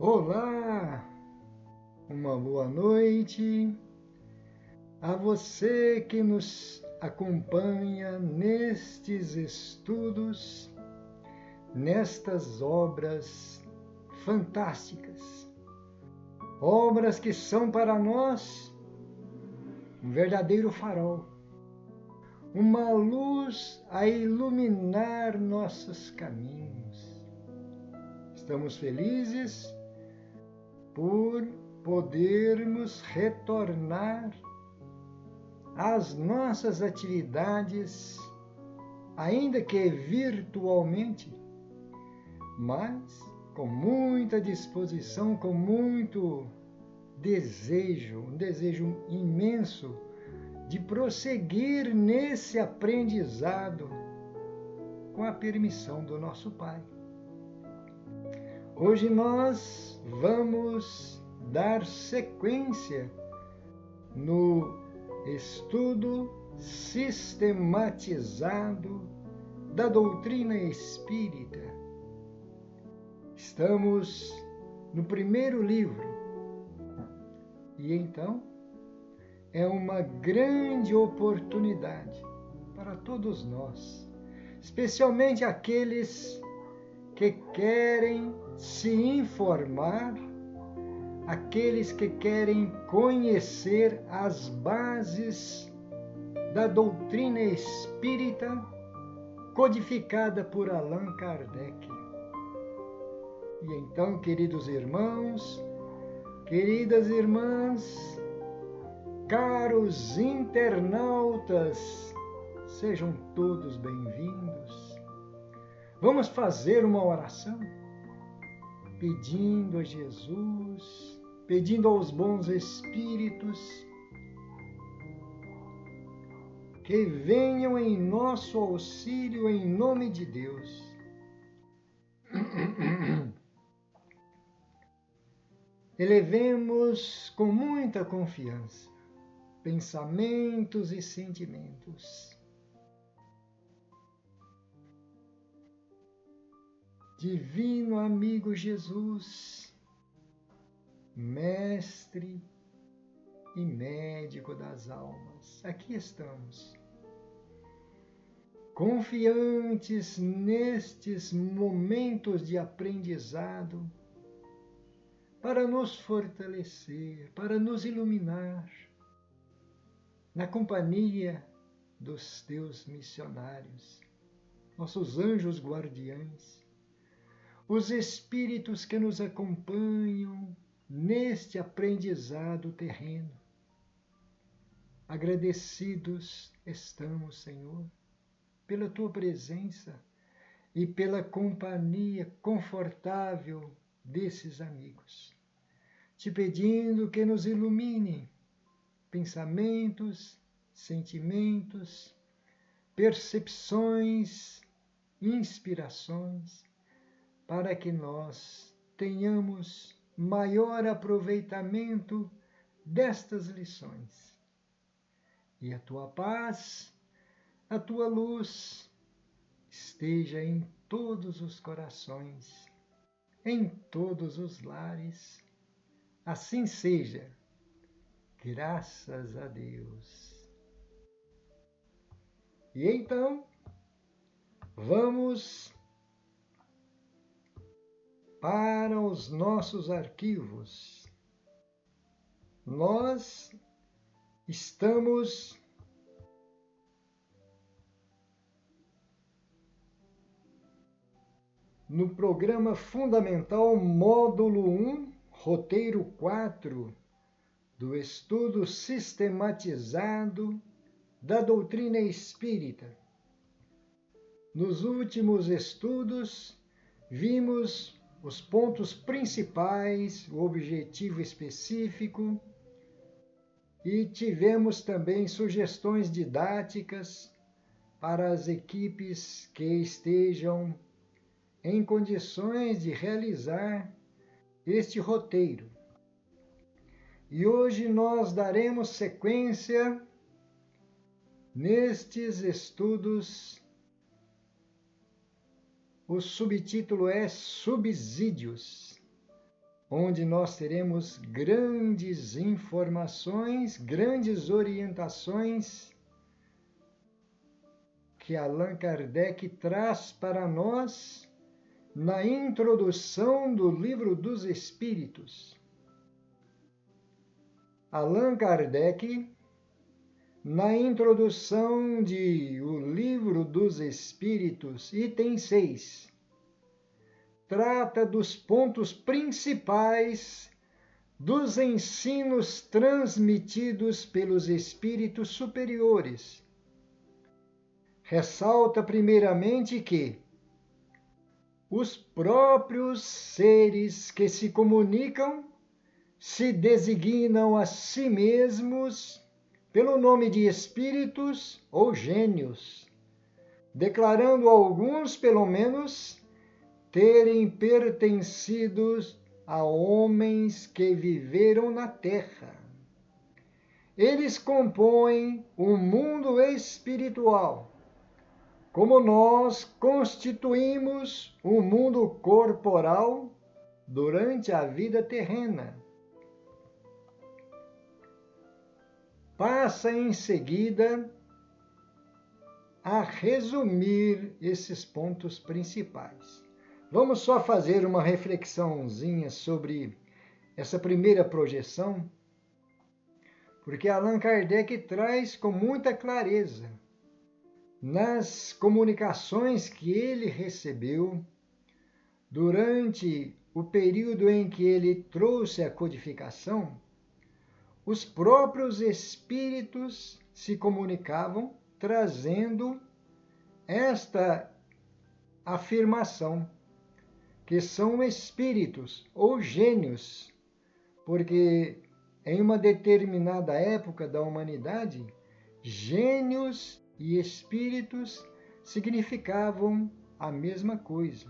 Olá, uma boa noite a você que nos acompanha nestes estudos, nestas obras fantásticas, obras que são para nós um verdadeiro farol, uma luz a iluminar nossos caminhos. Estamos felizes por podermos retornar às nossas atividades, ainda que virtualmente, mas com muita disposição, com muito desejo, um desejo imenso de prosseguir nesse aprendizado com a permissão do nosso Pai. Hoje nós vamos dar sequência no estudo sistematizado da doutrina espírita. Estamos no primeiro livro e então é uma grande oportunidade para todos nós, especialmente aqueles que querem se informar, aqueles que querem conhecer as bases da doutrina espírita codificada por Allan Kardec. E então, queridos irmãos, queridas irmãs, caros internautas, sejam todos bem-vindos. Vamos fazer uma oração, pedindo a Jesus, pedindo aos bons espíritos que venham em nosso auxílio em nome de Deus. Elevemos com muita confiança pensamentos e sentimentos. Divino amigo Jesus, mestre e médico das almas, aqui estamos, confiantes nestes momentos de aprendizado, para nos fortalecer, para nos iluminar, na companhia dos teus missionários, nossos anjos guardiães, os espíritos que nos acompanham neste aprendizado terreno. Agradecidos estamos, Senhor, pela tua presença e pela companhia confortável desses amigos, te pedindo que nos ilumine pensamentos, sentimentos, percepções, inspirações, para que nós tenhamos maior aproveitamento destas lições. E a tua paz, a tua luz, esteja em todos os corações, em todos os lares. Assim seja, graças a Deus. E então, vamos para os nossos arquivos. Nós estamos no programa fundamental módulo 1, roteiro 4, do estudo sistematizado da doutrina espírita. Nos últimos estudos, vimos os pontos principais, o objetivo específico, e tivemos também sugestões didáticas para as equipes que estejam em condições de realizar este roteiro. E hoje nós daremos sequência nestes estudos. O subtítulo é Subsídios. onde nós teremos grandes informações, grandes orientações que Allan Kardec traz para nós na introdução do Livro dos Espíritos. Allan Kardec, na introdução de O Livro dos Espíritos, item 6, trata dos pontos principais dos ensinos transmitidos pelos espíritos superiores. Ressalta primeiramente que os próprios seres que se comunicam se designam a si mesmos pelo nome de espíritos ou gênios, declarando alguns, pelo menos, terem pertencido a homens que viveram na Terra. Eles compõem um mundo espiritual, como nós constituímos um mundo corporal durante a vida terrena. Passa em seguida a resumir esses pontos principais. Vamos só fazer uma reflexãozinha sobre essa primeira projeção, porque Allan Kardec traz com muita clareza, nas comunicações que ele recebeu durante o período em que ele trouxe a codificação, os próprios espíritos se comunicavam trazendo esta afirmação, que são espíritos ou gênios, porque em uma determinada época da humanidade, gênios e espíritos significavam a mesma coisa.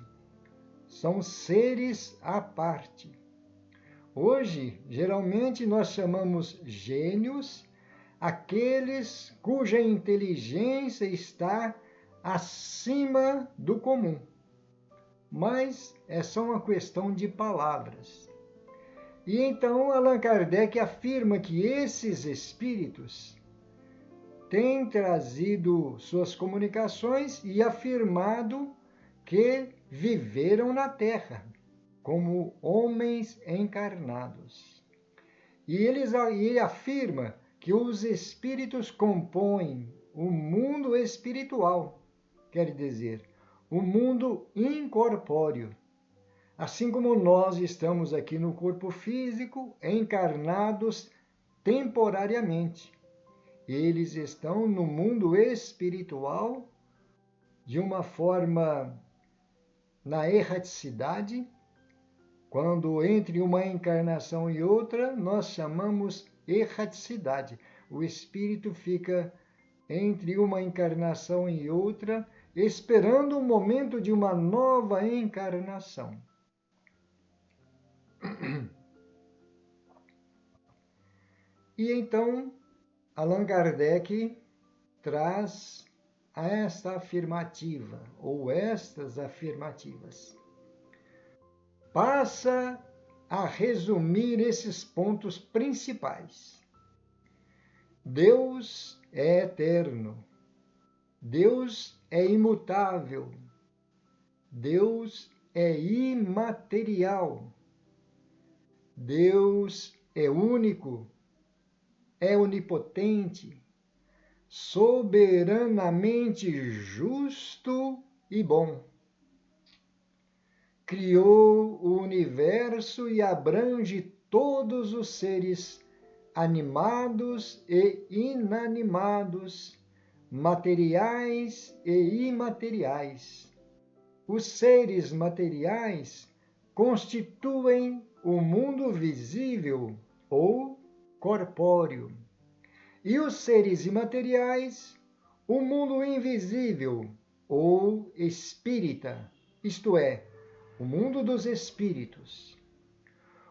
São seres à parte. Hoje, geralmente, nós chamamos gênios aqueles cuja inteligência está acima do comum. Mas é só uma questão de palavras. E então Allan Kardec afirma que esses espíritos têm trazido suas comunicações e afirmado que viveram na Terra como homens encarnados. E ele afirma que os espíritos compõem o mundo espiritual, quer dizer, o mundo incorpóreo. Assim como nós estamos aqui no corpo físico, encarnados temporariamente, eles estão no mundo espiritual de uma forma na erraticidade. Quando entre uma encarnação e outra, nós chamamos erraticidade. O espírito fica entre uma encarnação e outra, esperando o momento de uma nova encarnação. E então, Allan Kardec traz esta afirmativa, ou estas afirmativas. Passa a resumir esses pontos principais. Deus é eterno. Deus é imutável. Deus é imaterial. Deus é único, é onipotente, soberanamente justo e bom. Criou o universo e abrange todos os seres animados e inanimados, materiais e imateriais. Os seres materiais constituem o mundo visível ou corpóreo, e os seres imateriais, o mundo invisível ou espírita, isto é, o mundo dos espíritos.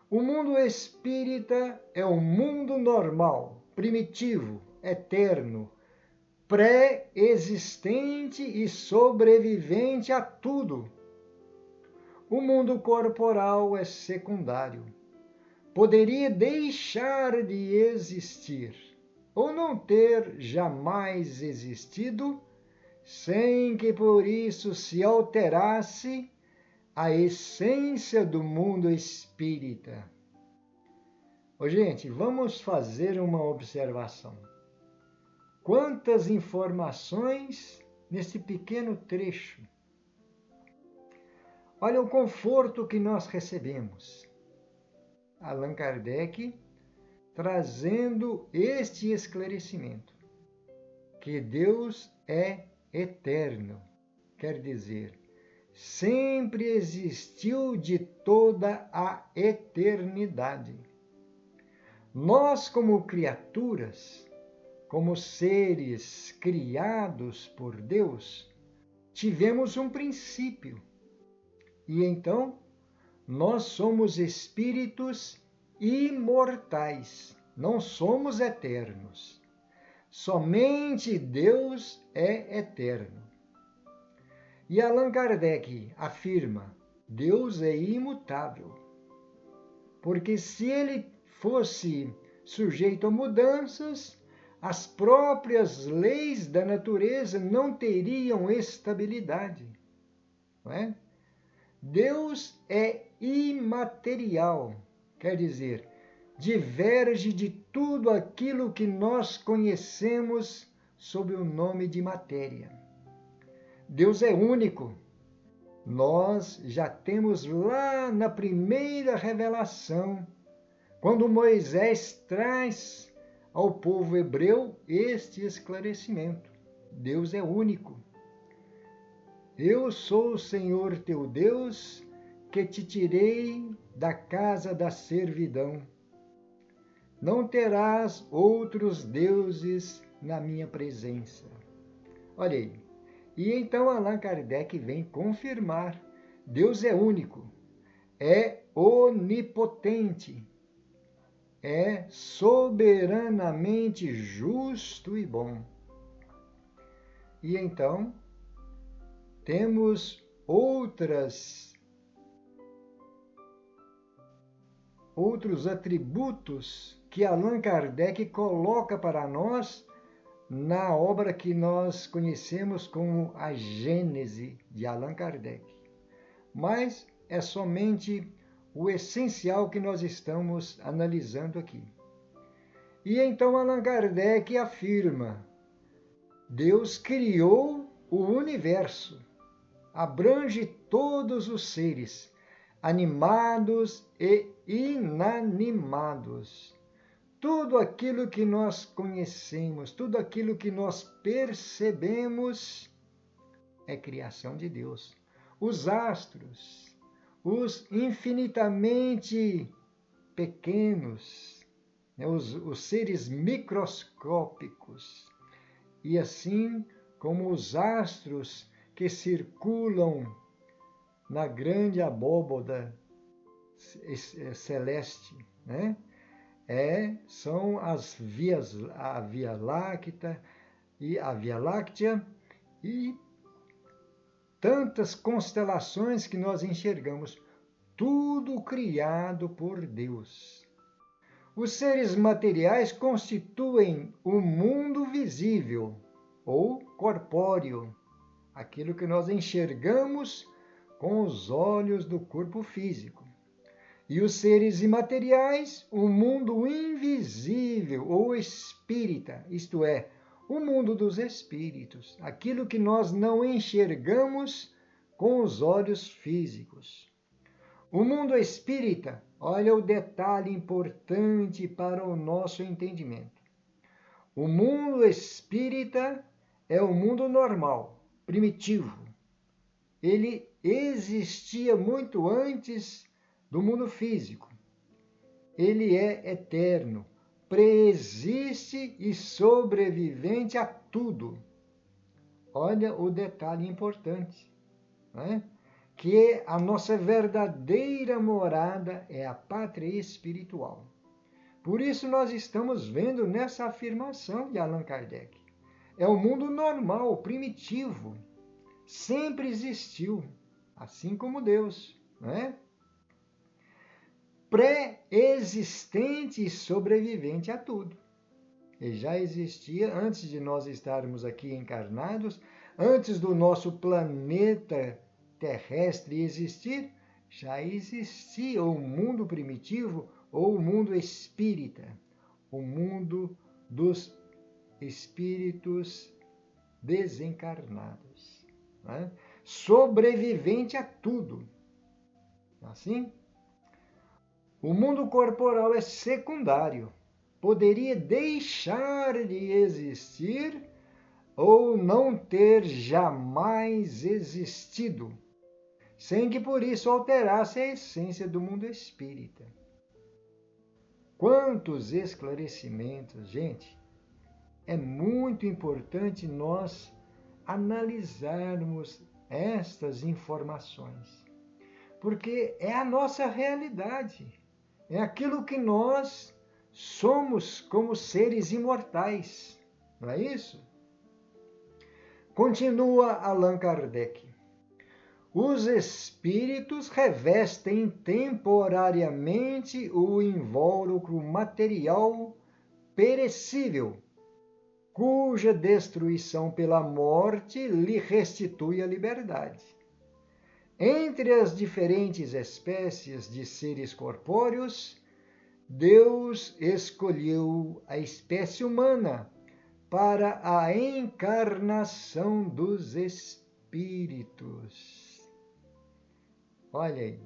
O mundo espírita é um mundo normal, primitivo, eterno, pré-existente e sobrevivente a tudo. O mundo corporal é secundário. poderia deixar de existir ou não ter jamais existido, sem que por isso se alterasse a essência do mundo espírita. Ô, gente, vamos fazer uma observação. Quantas informações nesse pequeno trecho. Olha o conforto que nós recebemos. Allan Kardec trazendo este esclarecimento, que Deus é eterno, quer dizer, sempre existiu de toda a eternidade. Nós, como criaturas, como seres criados por Deus, tivemos um princípio. E então, nós somos espíritos imortais, não somos eternos. Somente Deus é eterno. E Allan Kardec afirma: Deus é imutável. Porque se ele fosse sujeito a mudanças, as próprias leis da natureza não teriam estabilidade. Não é? Deus é imaterial, quer dizer, diverge de tudo aquilo que nós conhecemos sob o nome de matéria. Deus é único. Nós já temos lá na primeira revelação, quando Moisés traz ao povo hebreu este esclarecimento. Deus é único. Eu sou o Senhor teu Deus, que te tirei da casa da servidão. Não terás outros deuses na minha presença. Olha aí. E então Allan Kardec vem confirmar: Deus é único, é onipotente, é soberanamente justo e bom. E então temos outros atributos que Allan Kardec coloca para nós na obra que nós conhecemos como a Gênese de Allan Kardec. Mas é somente o essencial que nós estamos analisando aqui. E então Allan Kardec afirma: Deus criou o universo, abrange todos os seres, animados e inanimados. Tudo aquilo que nós conhecemos, tudo aquilo que nós percebemos é criação de Deus. Os astros, os infinitamente pequenos, né, os seres microscópicos, e assim como os astros que circulam na grande abóboda celeste, né? São as vias, a Via Láctea e tantas constelações que nós enxergamos, tudo criado por Deus. Os seres materiais constituem o mundo visível ou corpóreo, aquilo que nós enxergamos com os olhos do corpo físico. E os seres imateriais, o mundo invisível ou espírita, isto é, o mundo dos espíritos, aquilo que nós não enxergamos com os olhos físicos. O mundo espírita, olha o detalhe importante para o nosso entendimento. O mundo espírita é o mundo normal, primitivo. Ele existia muito antes do mundo físico. Ele é eterno, preexiste e sobrevivente a tudo. Olha o detalhe importante, né? Que a nossa verdadeira morada é a pátria espiritual. Por isso nós estamos vendo nessa afirmação de Allan Kardec. É o mundo normal, primitivo, sempre existiu, assim como Deus, não é? pré-existente e sobrevivente a tudo. Ele já existia antes de nós estarmos aqui encarnados, antes do nosso planeta terrestre existir, já existia o mundo primitivo ou o mundo espírita, o mundo dos espíritos desencarnados, né? Sobrevivente a tudo. Assim, o mundo corporal é secundário, poderia deixar de existir ou não ter jamais existido, sem que por isso alterasse a essência do mundo espírita. Quantos esclarecimentos, gente! É muito importante nós analisarmos estas informações, porque é a nossa realidade, é aquilo que nós somos como seres imortais, não é isso? Continua Allan Kardec. Os espíritos revestem temporariamente o invólucro material perecível, cuja destruição pela morte lhe restitui a liberdade. Entre as diferentes espécies de seres corpóreos, Deus escolheu a espécie humana para a encarnação dos espíritos. Olha aí,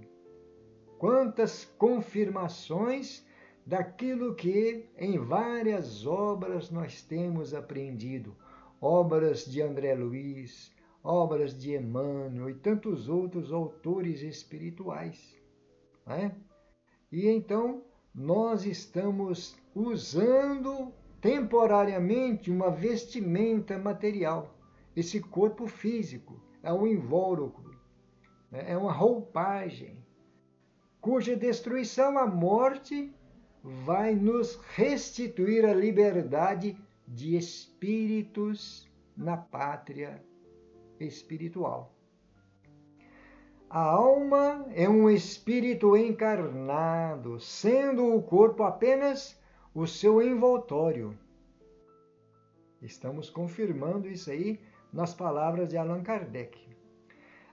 quantas confirmações daquilo que em várias obras nós temos aprendido. Obras de André Luiz, obras de Emmanuel e tantos outros autores espirituais, né? E então nós estamos usando temporariamente uma vestimenta material. Esse corpo físico é um invólucro, né? É uma roupagem, cuja destruição, a morte, vai nos restituir a liberdade de espíritos na pátria espiritual. A alma é um espírito encarnado, sendo o corpo apenas o seu envoltório. Estamos confirmando isso aí nas palavras de Allan Kardec.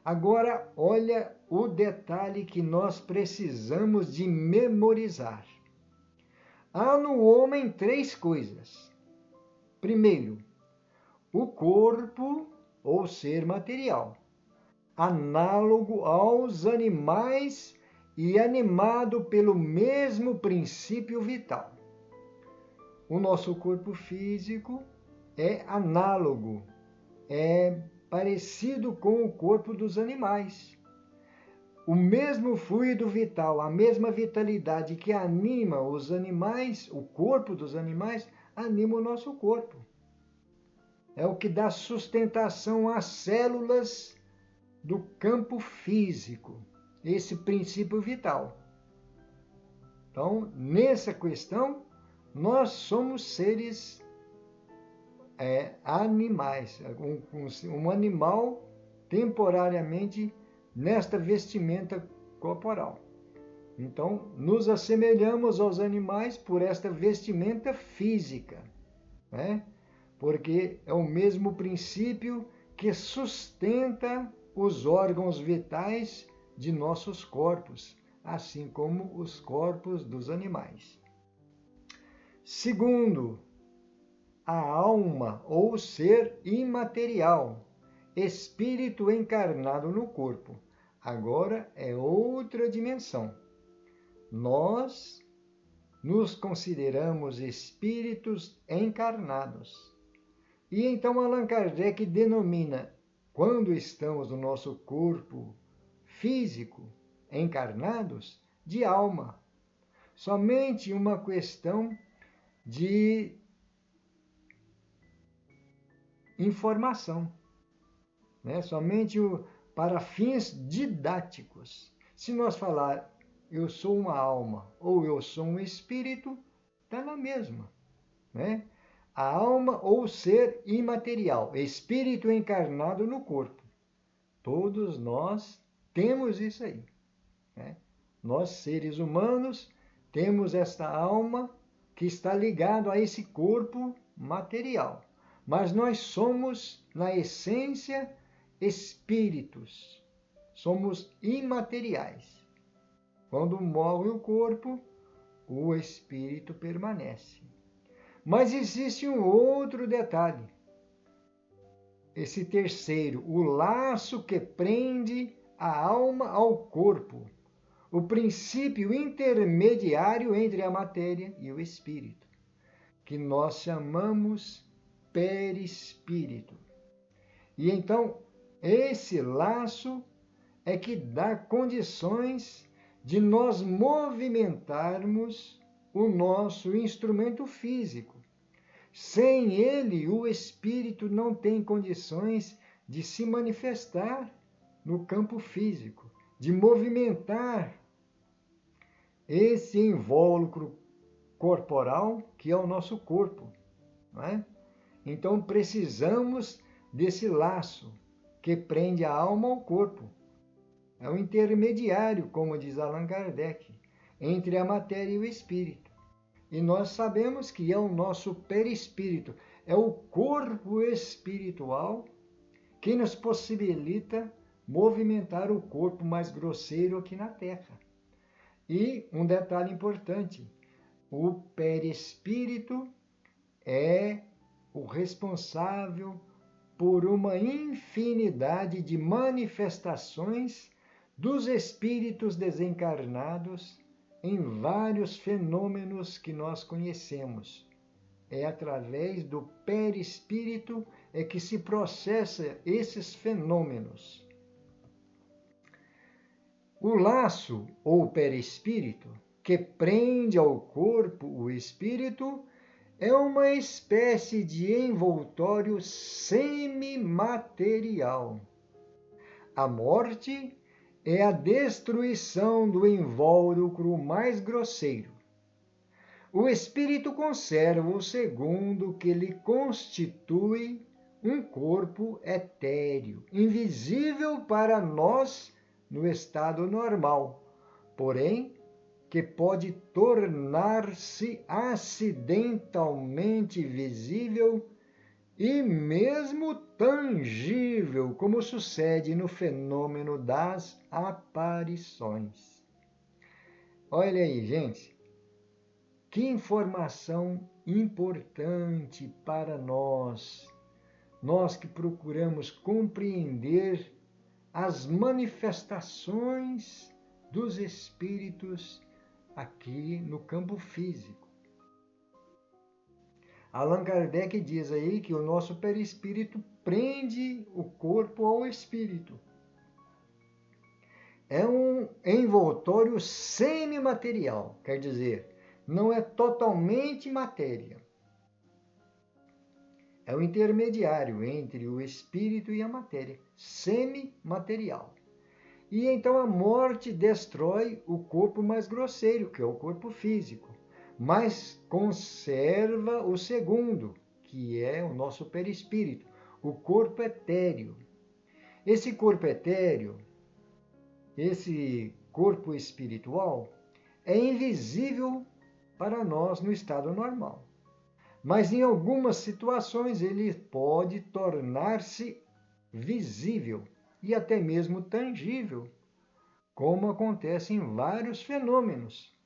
Agora, olha o detalhe que nós precisamos de memorizar. Há no homem 3 coisas. Primeiro, o corpo ou ser material, análogo aos animais e animado pelo mesmo princípio vital. O nosso corpo físico é análogo, é parecido com o corpo dos animais. O mesmo fluido vital, a mesma vitalidade que anima os animais, o corpo dos animais, anima o nosso corpo. É o que dá sustentação às células do campo físico, esse princípio vital. Então, nessa questão, nós somos seres animais, um animal temporariamente nesta vestimenta corporal. Então, nos assemelhamos aos animais por esta vestimenta física, né? Porque é o mesmo princípio que sustenta os órgãos vitais de nossos corpos, assim como os corpos dos animais. Segundo, a alma ou ser imaterial, espírito encarnado no corpo. Agora é outra dimensão. Nós nos consideramos espíritos encarnados. E então Allan Kardec denomina, quando estamos no nosso corpo físico, encarnados, de alma. Somente uma questão de informação, né? Somente para fins didáticos. Se nós falar eu sou uma alma ou eu sou um espírito, está na mesma, né? A alma ou ser imaterial, espírito encarnado no corpo. Todos nós temos isso aí, né? Nós, seres humanos, temos esta alma que está ligada a esse corpo material. Mas nós somos, na essência, espíritos. Somos imateriais. Quando morre o corpo, o espírito permanece. Mas existe um outro detalhe. Esse terceiro, o laço que prende a alma ao corpo. O princípio intermediário entre a matéria e o espírito, que nós chamamos perispírito. E então, esse laço é que dá condições de nós movimentarmos o nosso instrumento físico. Sem ele, o espírito não tem condições de se manifestar no campo físico, de movimentar esse invólucro corporal que é o nosso corpo. Não é? Então precisamos desse laço que prende a alma ao corpo. É o intermediário, como diz Allan Kardec, entre a matéria e o espírito. E nós sabemos que é o nosso perispírito, é o corpo espiritual que nos possibilita movimentar o corpo mais grosseiro aqui na Terra. E um detalhe importante, o perispírito é o responsável por uma infinidade de manifestações dos espíritos desencarnados em vários fenômenos que nós conhecemos. É através do perispírito é que se processa esses fenômenos. O laço ou perispírito que prende ao corpo o espírito é uma espécie de envoltório semimaterial. A morte é a destruição do invólucro mais grosseiro. O espírito conserva o segundo, que lhe constitui um corpo etéreo, invisível para nós no estado normal, porém que pode tornar-se acidentalmente visível e mesmo tangível, como sucede no fenômeno das aparições. Olha aí, gente, que informação importante para nós que procuramos compreender as manifestações dos espíritos aqui no campo físico. Allan Kardec diz aí que o nosso perispírito prende o corpo ao espírito. É um envoltório semimaterial, quer dizer, não é totalmente matéria. É o intermediário entre o espírito e a matéria, semimaterial. E então a morte destrói o corpo mais grosseiro, que é o corpo físico, mas conserva o segundo, que é o nosso perispírito, o corpo etéreo. Esse corpo etéreo, esse corpo espiritual, é invisível para nós no estado normal. Mas em algumas situações ele pode tornar-se visível e até mesmo tangível, como acontece em vários fenômenos.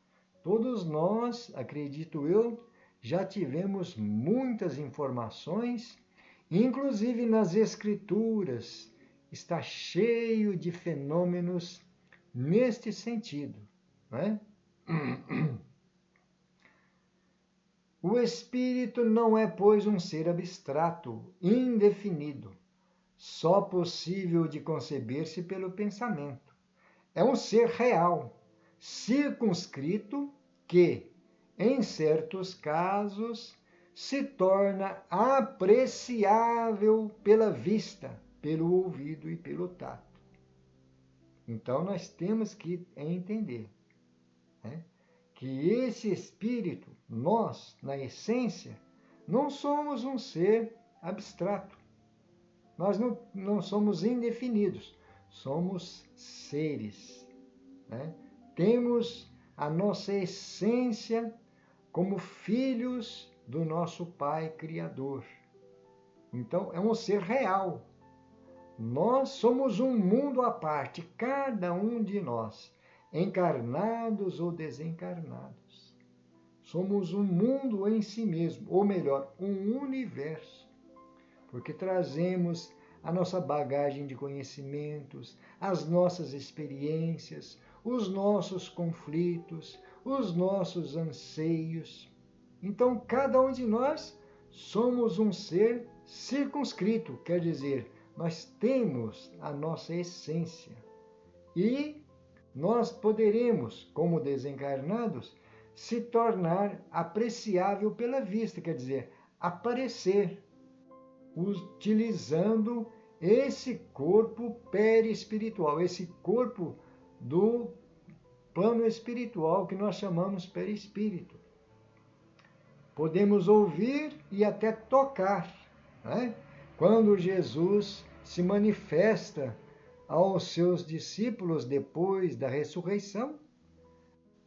Todos nós, acredito eu, já tivemos muitas informações, inclusive nas escrituras, está cheio de fenômenos neste sentido, né? O espírito não é, pois, um ser abstrato, indefinido, só possível de conceber-se pelo pensamento. É um ser real, circunscrito, que, em certos casos, se torna apreciável pela vista, pelo ouvido e pelo tato. Então, nós temos que entender, né, que esse espírito, nós, na essência, não somos um ser abstrato. Nós não somos indefinidos, somos seres, né, temos a nossa essência como filhos do nosso Pai Criador. Então, é um ser real. Nós somos um mundo à parte, cada um de nós, encarnados ou desencarnados. Somos um mundo em si mesmo, ou melhor, um universo, porque trazemos a nossa bagagem de conhecimentos, as nossas experiências, os nossos conflitos, os nossos anseios. Então, cada um de nós somos um ser circunscrito, quer dizer, nós temos a nossa essência. E nós poderemos, como desencarnados, se tornar apreciável pela vista, quer dizer, aparecer, utilizando esse corpo perispiritual, esse corpo do plano espiritual que nós chamamos perispírito. Podemos ouvir e até tocar, né? Quando Jesus se manifesta aos seus discípulos depois da ressurreição,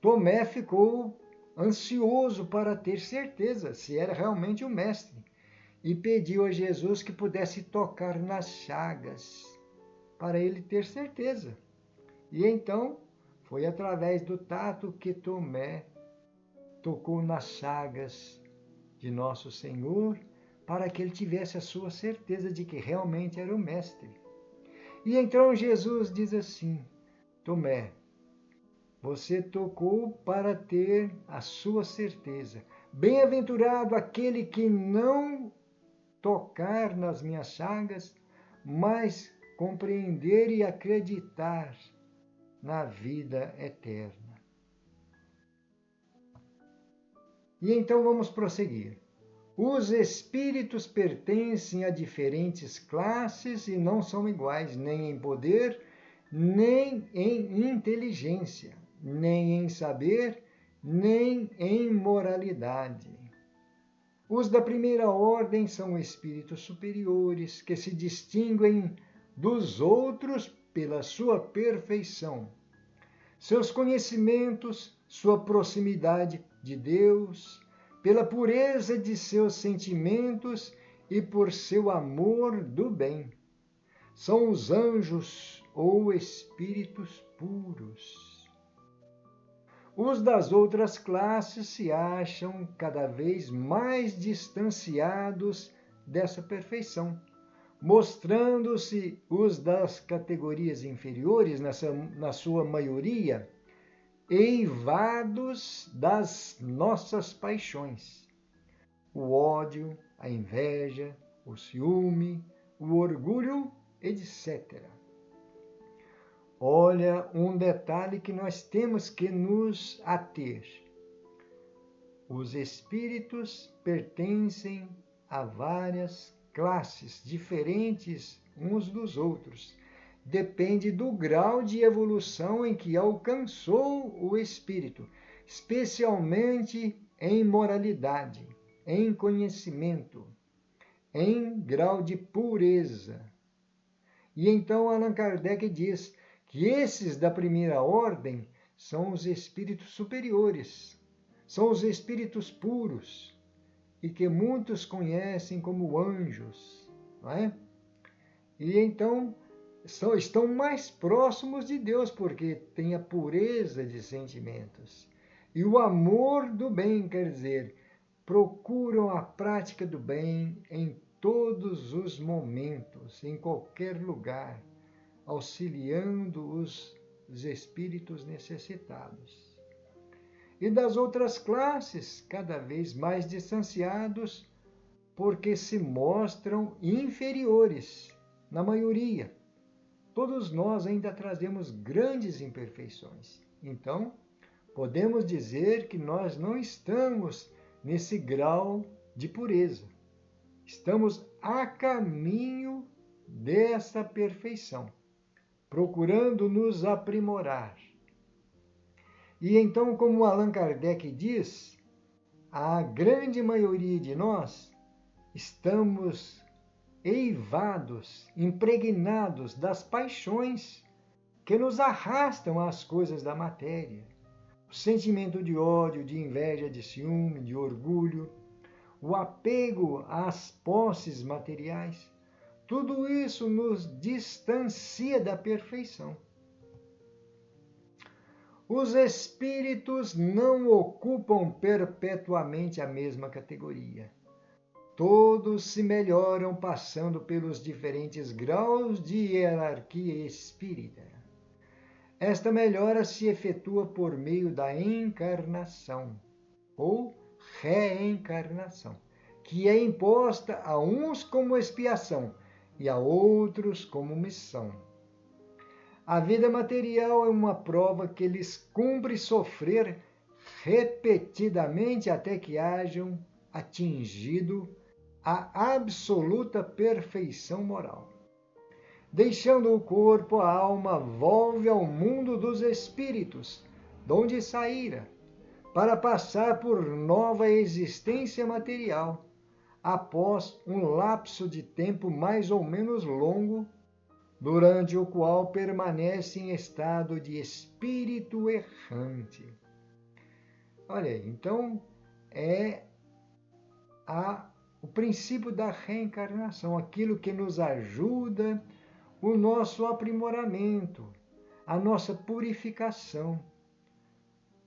Tomé ficou ansioso para ter certeza se era realmente o Mestre e pediu a Jesus que pudesse tocar nas chagas para ele ter certeza. E então foi através do tato que Tomé tocou nas chagas de nosso Senhor para que ele tivesse a sua certeza de que realmente era o Mestre. E então Jesus diz assim: Tomé, você tocou para ter a sua certeza. Bem-aventurado aquele que não tocar nas minhas chagas, mas compreender e acreditar na vida eterna. E então vamos prosseguir. Os espíritos pertencem a diferentes classes e não são iguais, nem em poder, nem em inteligência, nem em saber, nem em moralidade. Os da primeira ordem são espíritos superiores, que se distinguem dos outros pela sua perfeição, seus conhecimentos, sua proximidade de Deus, pela pureza de seus sentimentos e por seu amor do bem. São os anjos ou espíritos puros. Os das outras classes se acham cada vez mais distanciados dessa perfeição, mostrando-se os das categorias inferiores, na sua maioria, eivados das nossas paixões. O ódio, a inveja, o ciúme, o orgulho, etc. Olha, um detalhe que nós temos que nos ater. Os espíritos pertencem a várias classes diferentes uns dos outros. Depende do grau de evolução em que alcançou o espírito, especialmente em moralidade, em conhecimento, em grau de pureza. E então Allan Kardec diz que esses da primeira ordem são os espíritos superiores, são os espíritos puros, e que muitos conhecem como anjos, não é? E então estão mais próximos de Deus, porque tem a pureza de sentimentos. E o amor do bem, quer dizer, procuram a prática do bem em todos os momentos, em qualquer lugar, auxiliando os espíritos necessitados. E das outras classes, cada vez mais distanciados, porque se mostram inferiores, na maioria. Todos nós ainda trazemos grandes imperfeições. Então, podemos dizer que nós não estamos nesse grau de pureza. Estamos a caminho dessa perfeição, procurando nos aprimorar. E então, como Allan Kardec diz, a grande maioria de nós estamos eivados, impregnados das paixões que nos arrastam às coisas da matéria. O sentimento de ódio, de inveja, de ciúme, de orgulho, o apego às posses materiais, tudo isso nos distancia da perfeição. Os espíritos não ocupam perpetuamente a mesma categoria. Todos se melhoram passando pelos diferentes graus de hierarquia espírita. Esta melhora se efetua por meio da encarnação ou reencarnação, que é imposta a uns como expiação e a outros como missão. A vida material é uma prova que lhes cumpre sofrer repetidamente até que hajam atingido a absoluta perfeição moral. Deixando o corpo, a alma volve ao mundo dos espíritos, donde saíra, para passar por nova existência material, após um lapso de tempo mais ou menos longo, durante o qual permanece em estado de espírito errante. Olha aí, então é o princípio da reencarnação, aquilo que nos ajuda o nosso aprimoramento, a nossa purificação.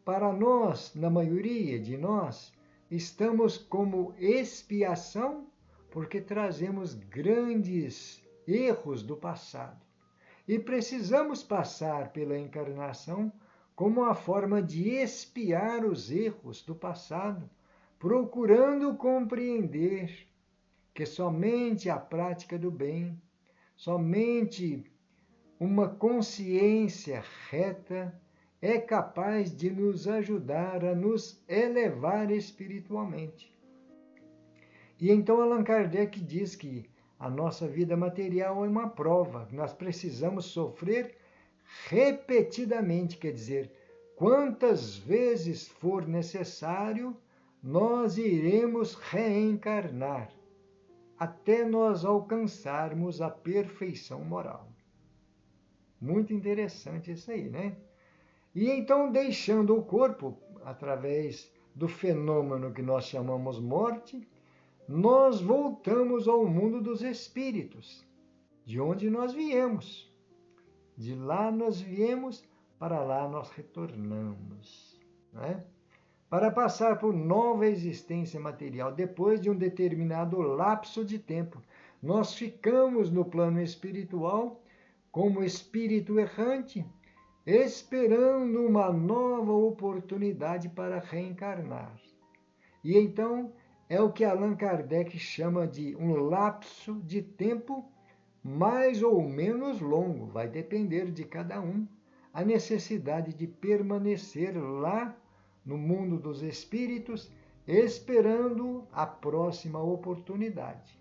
Para nós, na maioria de nós, estamos como expiação porque trazemos grandes erros do passado. E precisamos passar pela encarnação como uma forma de expiar os erros do passado, procurando compreender que somente a prática do bem, somente uma consciência reta é capaz de nos ajudar a nos elevar espiritualmente. E então Allan Kardec diz que a nossa vida material é uma prova, nós precisamos sofrer repetidamente, quer dizer, quantas vezes for necessário, nós iremos reencarnar, até nós alcançarmos a perfeição moral. Muito interessante isso aí, né? E então, deixando o corpo, através do fenômeno que nós chamamos morte, nós voltamos ao mundo dos espíritos, de onde nós viemos. De lá nós viemos, para lá nós retornamos, né? Para passar por nova existência material, depois de um determinado lapso de tempo. Nós ficamos no plano espiritual, como espírito errante, esperando uma nova oportunidade para reencarnar. E então é o que Allan Kardec chama de um lapso de tempo mais ou menos longo, vai depender de cada um, a necessidade de permanecer lá no mundo dos espíritos, esperando a próxima oportunidade.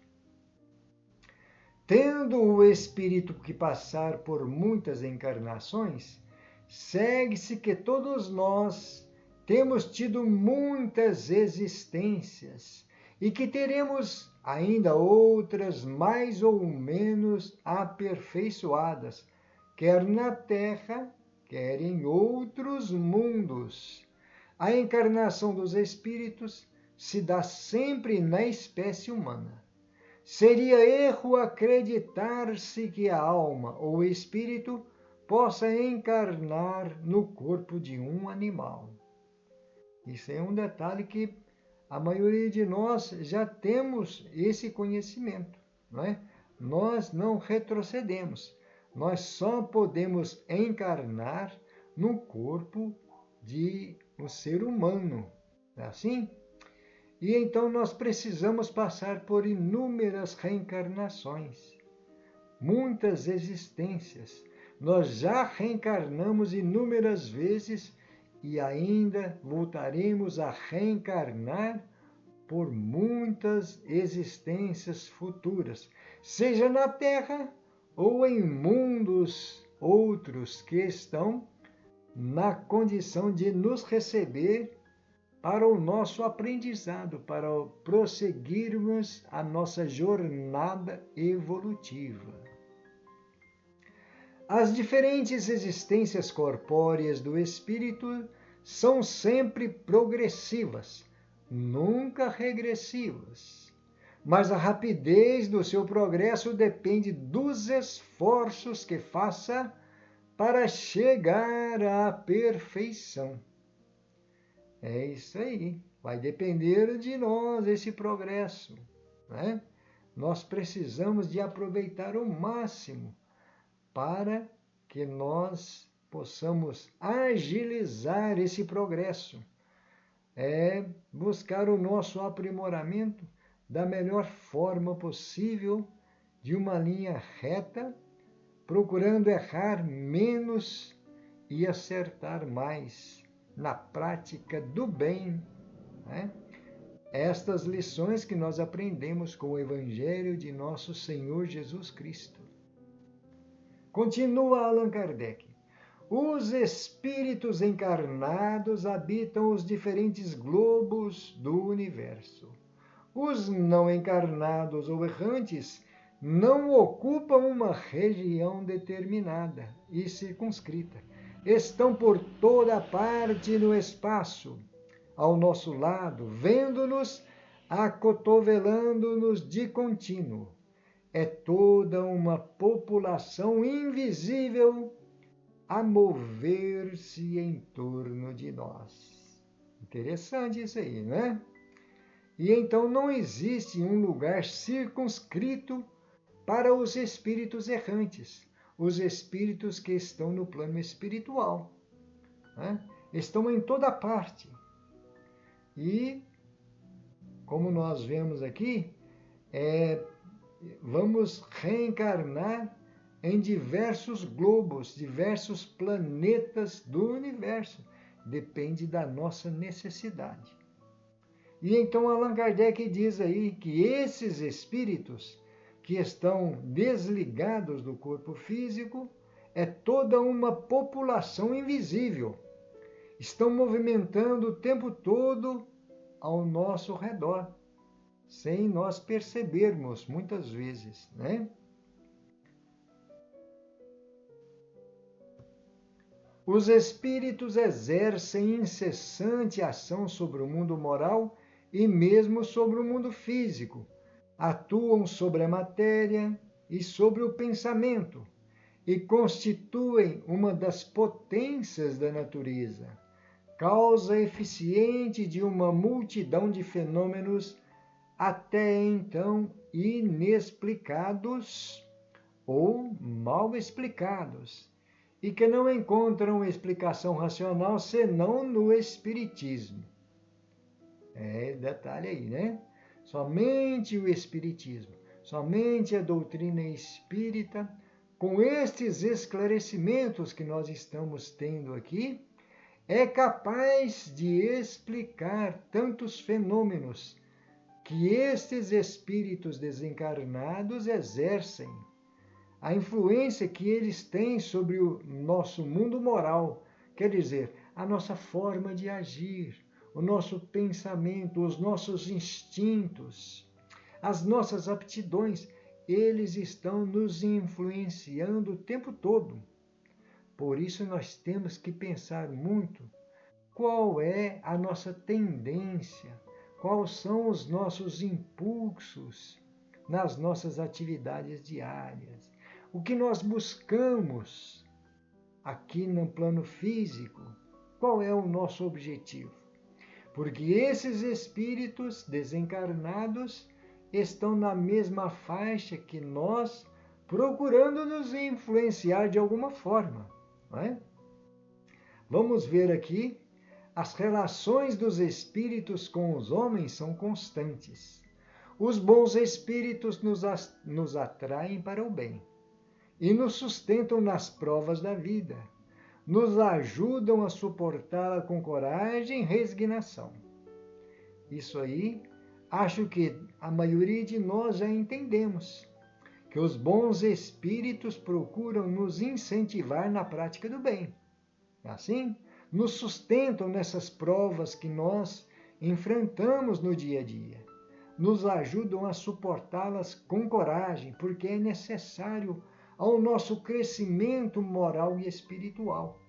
Tendo o espírito que passar por muitas encarnações, segue-se que todos nós temos tido muitas existências e que teremos ainda outras mais ou menos aperfeiçoadas, quer na Terra, quer em outros mundos. A encarnação dos espíritos se dá sempre na espécie humana. Seria erro acreditar-se que a alma ou o espírito possa encarnar no corpo de um animal. Isso é um detalhe que a maioria de nós já temos esse conhecimento, não é? Nós não retrocedemos, nós só podemos encarnar no corpo de um ser humano, não é assim? E então nós precisamos passar por inúmeras reencarnações, muitas existências. Nós já reencarnamos inúmeras vezes e ainda voltaremos a reencarnar por muitas existências futuras, seja na Terra ou em mundos outros que estão na condição de nos receber para o nosso aprendizado, para prosseguirmos a nossa jornada evolutiva. As diferentes existências corpóreas do espírito são sempre progressivas, nunca regressivas. Mas a rapidez do seu progresso depende dos esforços que faça para chegar à perfeição. É isso aí. Vai depender de nós esse progresso, né? Nós precisamos de aproveitar o máximo para que nós possamos agilizar esse progresso. É buscar o nosso aprimoramento da melhor forma possível, de uma linha reta, procurando errar menos e acertar mais na prática do bem, né? Estas lições que nós aprendemos com o Evangelho de nosso Senhor Jesus Cristo. Continua Allan Kardec. Os espíritos encarnados habitam os diferentes globos do universo. Os não encarnados ou errantes não ocupam uma região determinada e circunscrita. Estão por toda parte no espaço, ao nosso lado, vendo-nos, acotovelando-nos de contínuo. É toda uma população invisível a mover-se em torno de nós. Interessante isso aí, não é? E então não existe um lugar circunscrito para os espíritos errantes, os espíritos que estão no plano espiritual, né? Estão em toda parte. E, como nós vemos aqui, vamos reencarnar em diversos globos, diversos planetas do universo. Depende da nossa necessidade. E então Allan Kardec diz aí que esses espíritos que estão desligados do corpo físico é toda uma população invisível. Estão movimentando o tempo todo ao nosso redor, sem nós percebermos muitas vezes, né? Os espíritos exercem incessante ação sobre o mundo moral e mesmo sobre o mundo físico. Atuam sobre a matéria e sobre o pensamento e constituem uma das potências da natureza, causa eficiente de uma multidão de fenômenos até então inexplicados ou mal explicados, e que não encontram explicação racional senão no Espiritismo. Detalhe aí, né? Somente o Espiritismo, somente a doutrina espírita, com estes esclarecimentos que nós estamos tendo aqui, é capaz de explicar tantos fenômenos que estes espíritos desencarnados exercem, a influência que eles têm sobre o nosso mundo moral, quer dizer, a nossa forma de agir, o nosso pensamento, os nossos instintos, as nossas aptidões, eles estão nos influenciando o tempo todo. Por isso nós temos que pensar muito qual é a nossa tendência, quais são os nossos impulsos nas nossas atividades diárias. O que nós buscamos aqui no plano físico, qual é o nosso objetivo? Porque esses espíritos desencarnados estão na mesma faixa que nós, procurando nos influenciar de alguma forma, não é? Vamos ver aqui, as relações dos espíritos com os homens são constantes. Os bons espíritos nos atraem para o bem e nos sustentam nas provas da vida, nos ajudam a suportá-la com coragem e resignação. Isso aí, acho que a maioria de nós já entendemos, que os bons espíritos procuram nos incentivar na prática do bem. Assim, nos sustentam nessas provas que nós enfrentamos no dia a dia, nos ajudam a suportá-las com coragem, porque é necessário ao nosso crescimento moral e espiritual.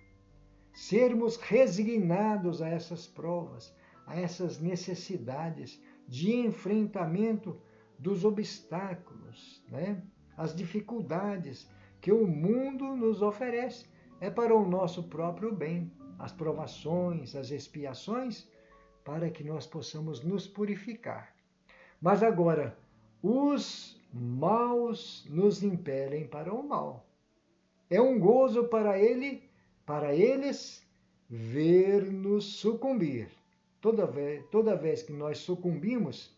Sermos resignados a essas provas, a essas necessidades de enfrentamento dos obstáculos, né? As dificuldades que o mundo nos oferece. É para o nosso próprio bem, as provações, as expiações, para que nós possamos nos purificar. Mas agora, os maus nos impelem para o mal. É um gozo para eles, ver-nos sucumbir. Toda vez que nós sucumbimos,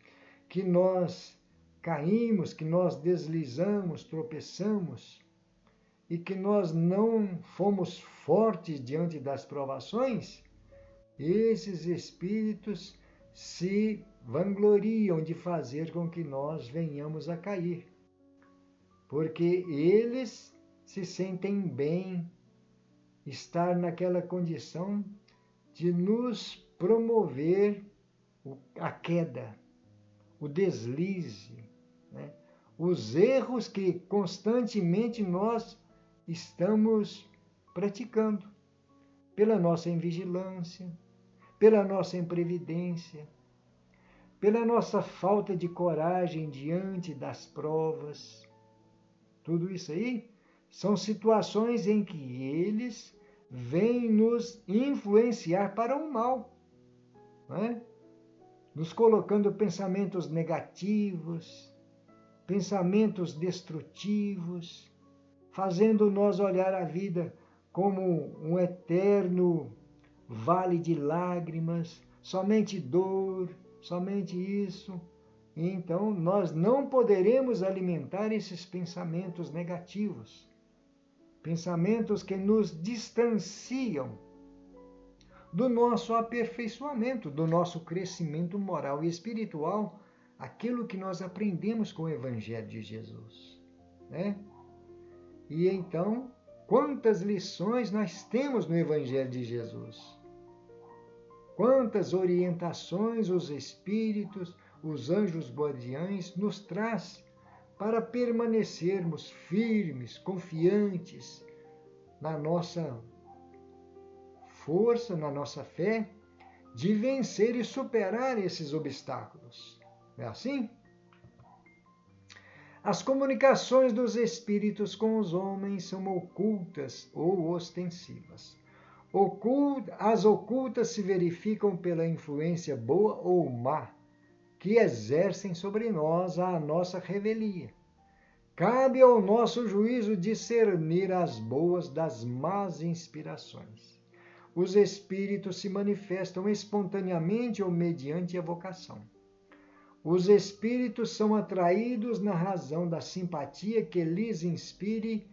que nós caímos, que nós deslizamos, tropeçamos, e que nós não fomos fortes diante das provações, esses espíritos se vangloriam de fazer com que nós venhamos a cair. Porque eles se sentem bem estar naquela condição de nos promover a queda, o deslize, né? Os erros que constantemente nós estamos praticando, pela nossa invigilância, pela nossa imprevidência, pela nossa falta de coragem diante das provas. Tudo isso aí são situações em que eles vêm nos influenciar para o mal, né? Nos colocando pensamentos negativos, pensamentos destrutivos, fazendo nós olhar a vida como um eterno vale de lágrimas, somente dor, somente isso. Então, nós não poderemos alimentar esses pensamentos negativos, pensamentos que nos distanciam do nosso aperfeiçoamento, do nosso crescimento moral e espiritual, aquilo que nós aprendemos com o Evangelho de Jesus, né? E então, quantas lições nós temos no Evangelho de Jesus? Quantas orientações os Espíritos, os anjos guardiães nos traz para permanecermos firmes, confiantes na nossa força, na nossa fé, de vencer e superar esses obstáculos. Não é assim? As comunicações dos espíritos com os homens são ocultas ou ostensivas. As ocultas se verificam pela influência boa ou má que exercem sobre nós a nossa revelia. Cabe ao nosso juízo discernir as boas das más inspirações. Os espíritos se manifestam espontaneamente ou mediante evocação. Os espíritos são atraídos na razão da simpatia que lhes inspire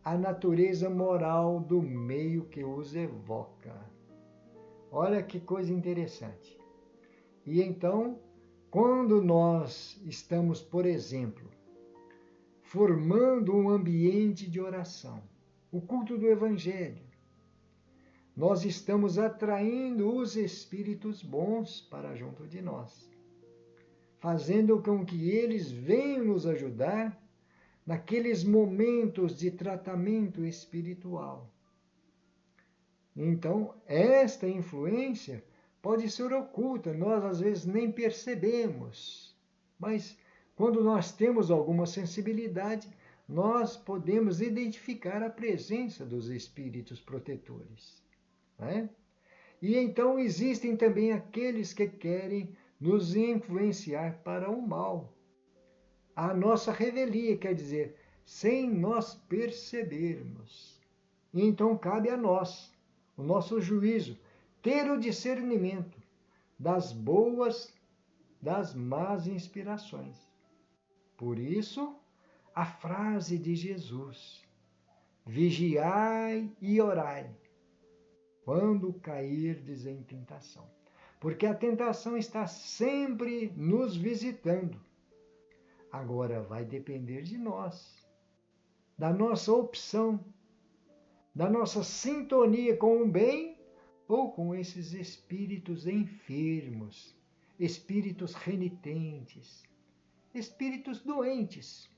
a natureza moral do meio que os evoca. Olha que coisa interessante. E então, quando nós estamos, por exemplo, formando um ambiente de oração, o culto do Evangelho, nós estamos atraindo os espíritos bons para junto de nós, fazendo com que eles venham nos ajudar naqueles momentos de tratamento espiritual. Então, esta influência pode ser oculta, nós às vezes nem percebemos, mas quando nós temos alguma sensibilidade, nós podemos identificar a presença dos espíritos protetores, né? E então existem também aqueles que querem nos influenciar para o mal. A nossa revelia, quer dizer, sem nós percebermos. E então cabe a nós, o nosso juízo, ter o discernimento das boas, das más inspirações. Por isso, a frase de Jesus: vigiai e orai, quando cairdes em tentação. Porque a tentação está sempre nos visitando. Agora vai depender de nós, da nossa opção, da nossa sintonia com o bem ou com esses espíritos enfermos, espíritos renitentes, espíritos doentes.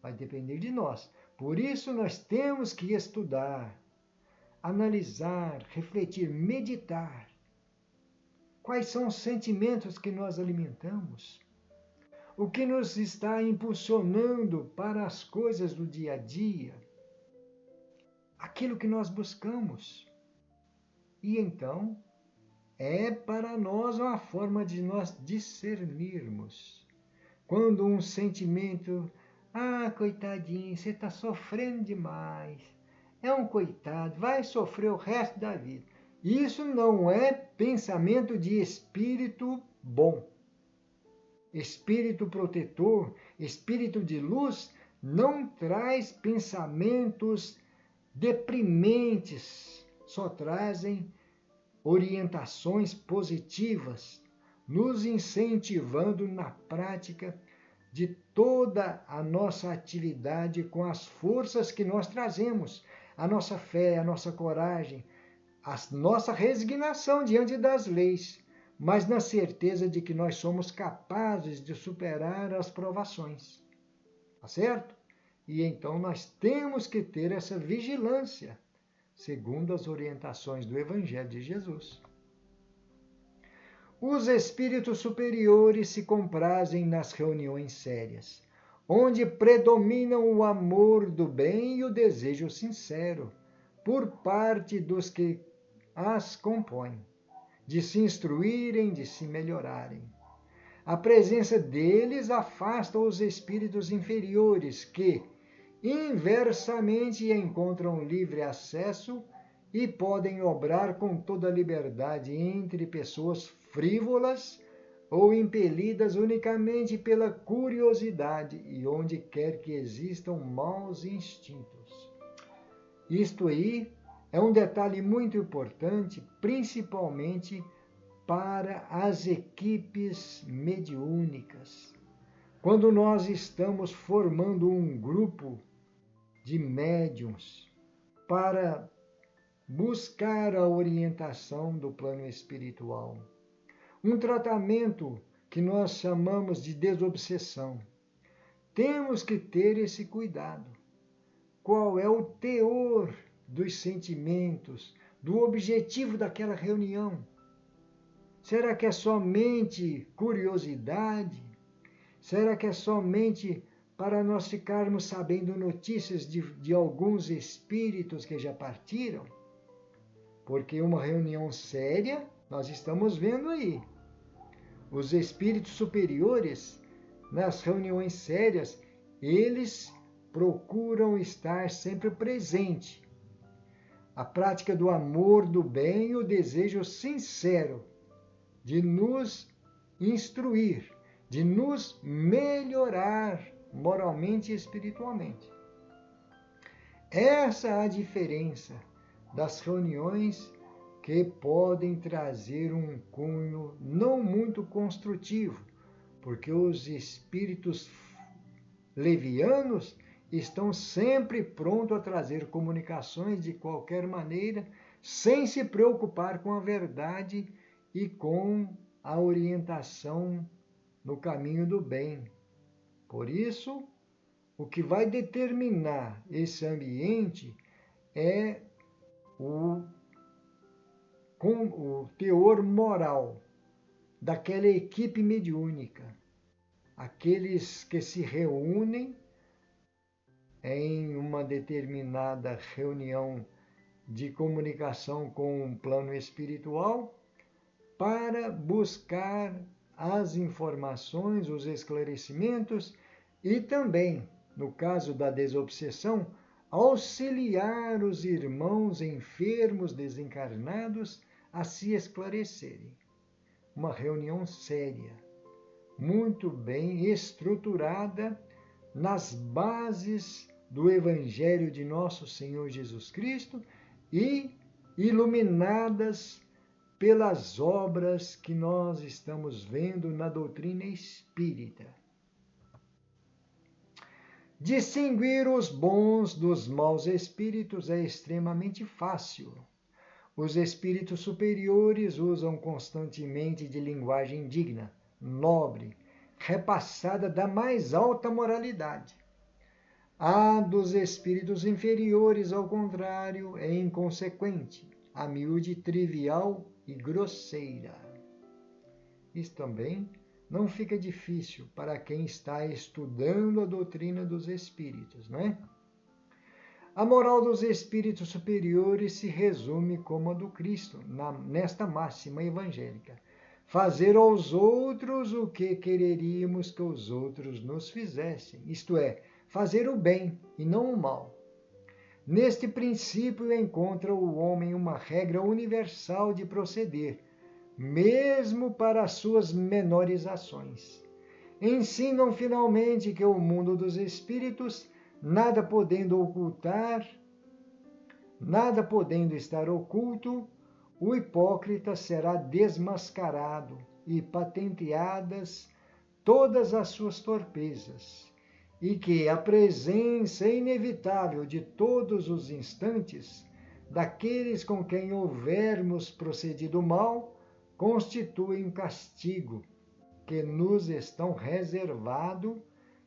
Vai depender de nós. Por isso nós temos que estudar, analisar, refletir, meditar. Quais são os sentimentos que nós alimentamos? O que nos está impulsionando para as coisas do dia a dia? Aquilo que nós buscamos. E então, é para nós uma forma de nós discernirmos. Quando um sentimento, coitadinho, você está sofrendo demais, é um coitado, vai sofrer o resto da vida. Isso não é pensamento de espírito bom. Espírito protetor, espírito de luz, não traz pensamentos deprimentes, só trazem orientações positivas, nos incentivando na prática de toda a nossa atividade com as forças que nós trazemos, a nossa fé, a nossa coragem, a nossa resignação diante das leis, mas na certeza de que nós somos capazes de superar as provações. Tá certo? E então nós temos que ter essa vigilância, segundo as orientações do Evangelho de Jesus. Os espíritos superiores se comprazem nas reuniões sérias, onde predominam o amor do bem e o desejo sincero, por parte dos que as compõem, de se instruírem, de se melhorarem. A presença deles afasta os espíritos inferiores que, inversamente, encontram livre acesso e podem obrar com toda liberdade entre pessoas frívolas ou impelidas unicamente pela curiosidade e onde quer que existam maus instintos. Isto aí é um detalhe muito importante, principalmente para as equipes mediúnicas. Quando nós estamos formando um grupo de médiuns para buscar a orientação do plano espiritual, um tratamento que nós chamamos de desobsessão, temos que ter esse cuidado. Qual é o teor dos sentimentos, do objetivo daquela reunião? Será que é somente curiosidade? Será que é somente para nós ficarmos sabendo notícias de alguns espíritos que já partiram? Porque uma reunião séria, nós estamos vendo aí. Os espíritos superiores, nas reuniões sérias, eles procuram estar sempre presente. A prática do amor, do bem e o desejo sincero de nos instruir, de nos melhorar moralmente e espiritualmente. Essa é a diferença das reuniões que podem trazer um cunho não muito construtivo, porque os espíritos levianos estão sempre prontos a trazer comunicações de qualquer maneira, sem se preocupar com a verdade e com a orientação no caminho do bem. Por isso, o que vai determinar esse ambiente é o teor moral daquela equipe mediúnica, aqueles que se reúnem em uma determinada reunião de comunicação com um plano espiritual para buscar as informações, os esclarecimentos e também, no caso da desobsessão, auxiliar os irmãos enfermos desencarnados a se esclarecerem. Uma reunião séria, muito bem estruturada nas bases do Evangelho de Nosso Senhor Jesus Cristo e iluminadas pelas obras que nós estamos vendo na doutrina espírita. Distinguir os bons dos maus espíritos é extremamente fácil. Os espíritos superiores usam constantemente de linguagem digna, nobre, repassada da mais alta moralidade. A dos espíritos inferiores, ao contrário, é inconsequente, a miúde, trivial e grosseira. Isso também não fica difícil para quem está estudando a doutrina dos espíritos, não é? A moral dos espíritos superiores se resume como a do Cristo, nesta máxima evangélica: fazer aos outros o que quereríamos que os outros nos fizessem, isto é, fazer o bem e não o mal. Neste princípio encontra o homem uma regra universal de proceder, mesmo para as suas menores ações. Ensinam finalmente que o mundo dos espíritos, nada podendo ocultar, nada podendo estar oculto, o hipócrita será desmascarado e patenteadas todas as suas torpezas, e que a presença inevitável de todos os instantes daqueles com quem houvermos procedido mal constitui um castigo que nos estão reservado,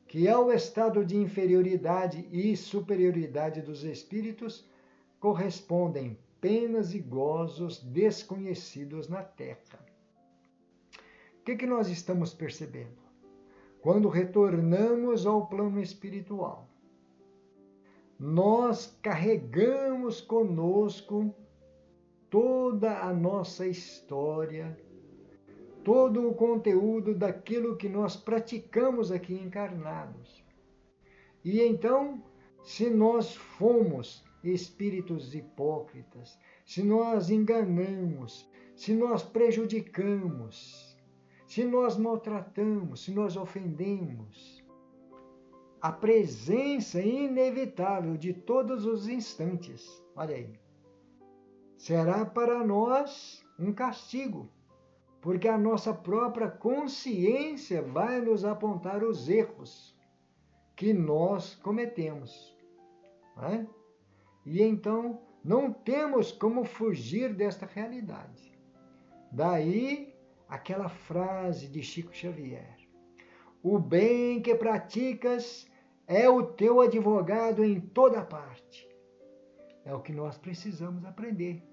que ao estado de inferioridade e superioridade dos espíritos correspondem penas e gozos desconhecidos na terra. O que nós estamos percebendo? Quando retornamos ao plano espiritual, nós carregamos conosco toda a nossa história, todo o conteúdo daquilo que nós praticamos aqui encarnados. E então, se nós fomos espíritos hipócritas, se nós enganamos, se nós prejudicamos, se nós maltratamos, se nós ofendemos, a presença inevitável de todos os instantes, olha aí, será para nós um castigo, porque a nossa própria consciência vai nos apontar os erros que nós cometemos. Não é? E então não temos como fugir desta realidade. Daí aquela frase de Chico Xavier: o bem que praticas é o teu advogado em toda parte. É o que nós precisamos aprender.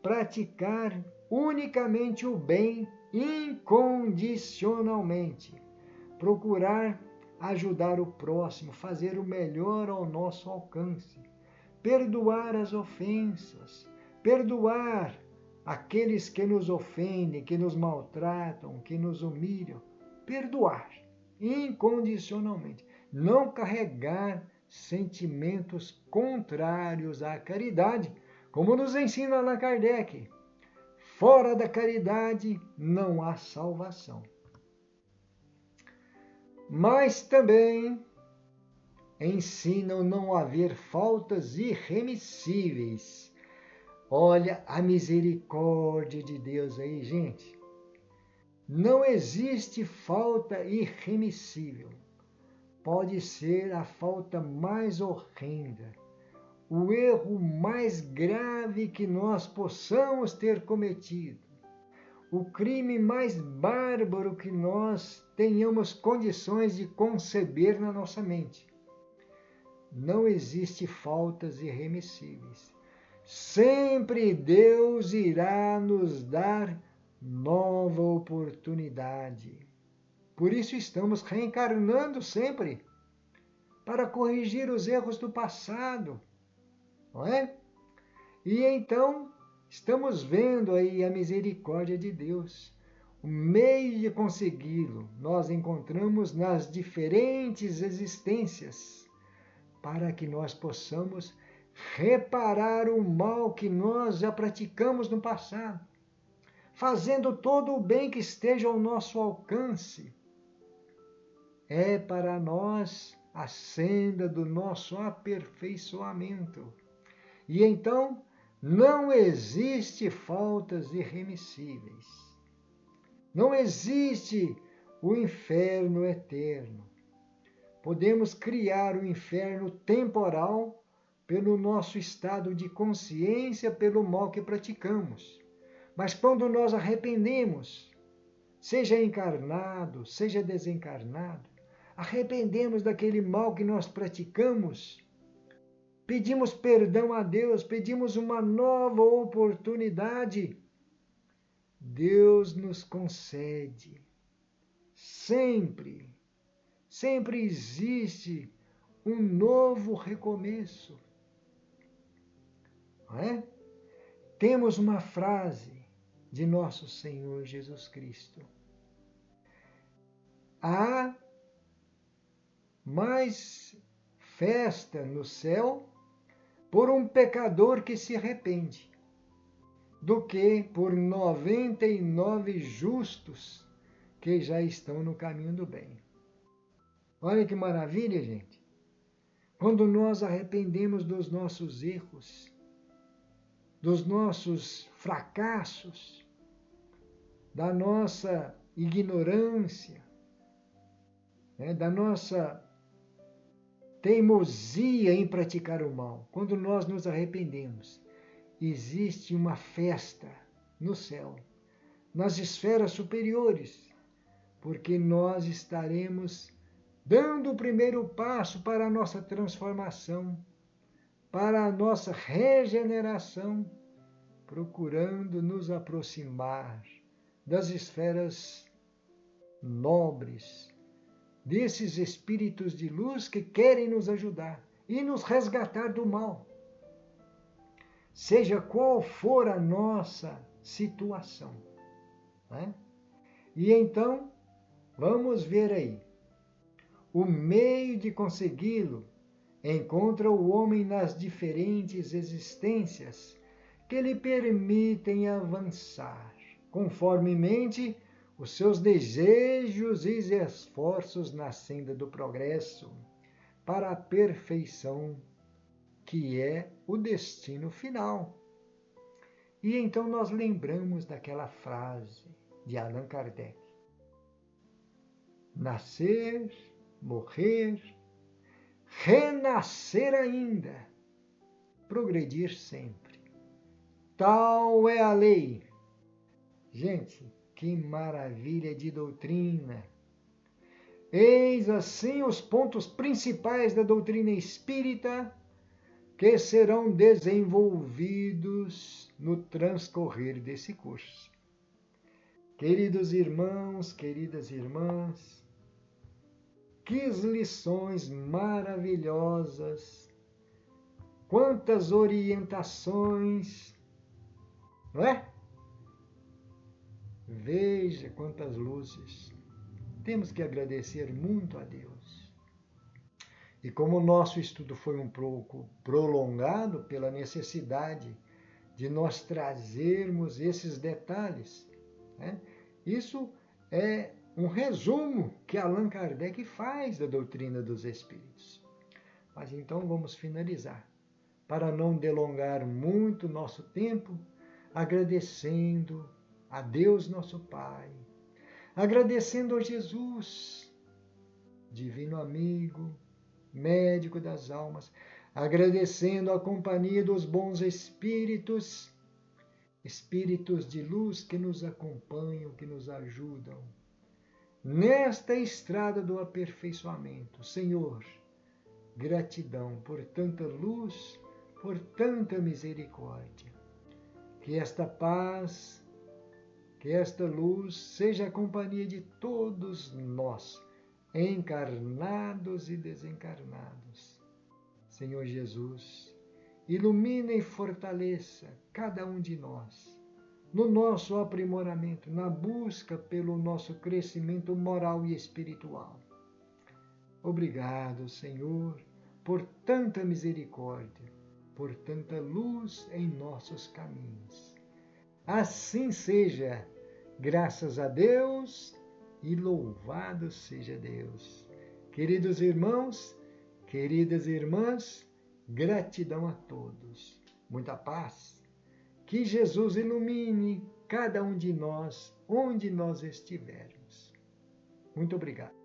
Praticar unicamente o bem incondicionalmente. Procurar ajudar o próximo, fazer o melhor ao nosso alcance. Perdoar as ofensas, perdoar aqueles que nos ofendem, que nos maltratam, que nos humilham. Perdoar incondicionalmente. Não carregar sentimentos contrários à caridade, como nos ensina Allan Kardec. Fora da caridade não há salvação. Mas também ensinam não haver faltas irremissíveis. Olha a misericórdia de Deus aí, gente. Não existe falta irremissível. Pode ser a falta mais horrenda, o erro mais grave que nós possamos ter cometido, o crime mais bárbaro que nós tenhamos condições de conceber na nossa mente. Não existe faltas irremissíveis. Sempre Deus irá nos dar nova oportunidade. Por isso estamos reencarnando sempre, para corrigir os erros do passado, não é? E então estamos vendo aí a misericórdia de Deus. O meio de consegui-lo nós encontramos nas diferentes existências, para que nós possamos reparar o mal que nós já praticamos no passado, fazendo todo o bem que esteja ao nosso alcance. É para nós a senda do nosso aperfeiçoamento. E então não existe faltas irremissíveis. Não existe o inferno eterno. Podemos criar o inferno temporal pelo nosso estado de consciência, pelo mal que praticamos. Mas quando nós arrependemos, seja encarnado, seja desencarnado, arrependemos daquele mal que nós praticamos, pedimos perdão a Deus, pedimos uma nova oportunidade, Deus nos concede. Sempre, sempre existe um novo recomeço. Não é? Temos uma frase de nosso Senhor Jesus Cristo. Há mais festa no céu por um pecador que se arrepende do que por 99 justos que já estão no caminho do bem. Olha que maravilha, gente. Quando nós arrependemos dos nossos erros, dos nossos fracassos, da nossa ignorância, né, da nossa teimosia em praticar o mal, quando nós nos arrependemos, existe uma festa no céu, nas esferas superiores, porque nós estaremos dando o primeiro passo para a nossa transformação, para a nossa regeneração, procurando nos aproximar das esferas nobres, desses espíritos de luz que querem nos ajudar e nos resgatar do mal, seja qual for a nossa situação. Né? E então, vamos ver aí. O meio de consegui-lo encontra o homem nas diferentes existências que lhe permitem avançar, conformemente os seus desejos e esforços na senda do progresso, para a perfeição, que é o destino final. E então nós lembramos daquela frase de Allan Kardec: nascer, morrer, renascer ainda, progredir sempre. Tal é a lei. Gente, que maravilha de doutrina! Eis assim os pontos principais da doutrina espírita que serão desenvolvidos no transcorrer desse curso. Queridos irmãos, queridas irmãs, que lições maravilhosas, quantas orientações, não é? Veja quantas luzes. Temos que agradecer muito a Deus. E como o nosso estudo foi um pouco prolongado pela necessidade de nós trazermos esses detalhes, né? Isso é um resumo que Allan Kardec faz da doutrina dos Espíritos. Mas então vamos finalizar, para não delongar muito nosso tempo, agradecendo a Deus nosso Pai, agradecendo a Jesus, divino amigo, médico das almas, agradecendo a companhia dos bons espíritos, espíritos de luz que nos acompanham, que nos ajudam nesta estrada do aperfeiçoamento. Senhor, gratidão por tanta luz, por tanta misericórdia. Que esta paz, que esta luz seja a companhia de todos nós, encarnados e desencarnados. Senhor Jesus, ilumina e fortaleça cada um de nós no nosso aprimoramento, na busca pelo nosso crescimento moral e espiritual. Obrigado, Senhor, por tanta misericórdia, por tanta luz em nossos caminhos. Assim seja, graças a Deus e louvado seja Deus. Queridos irmãos, queridas irmãs, gratidão a todos. Muita paz. Que Jesus ilumine cada um de nós, onde nós estivermos. Muito obrigado.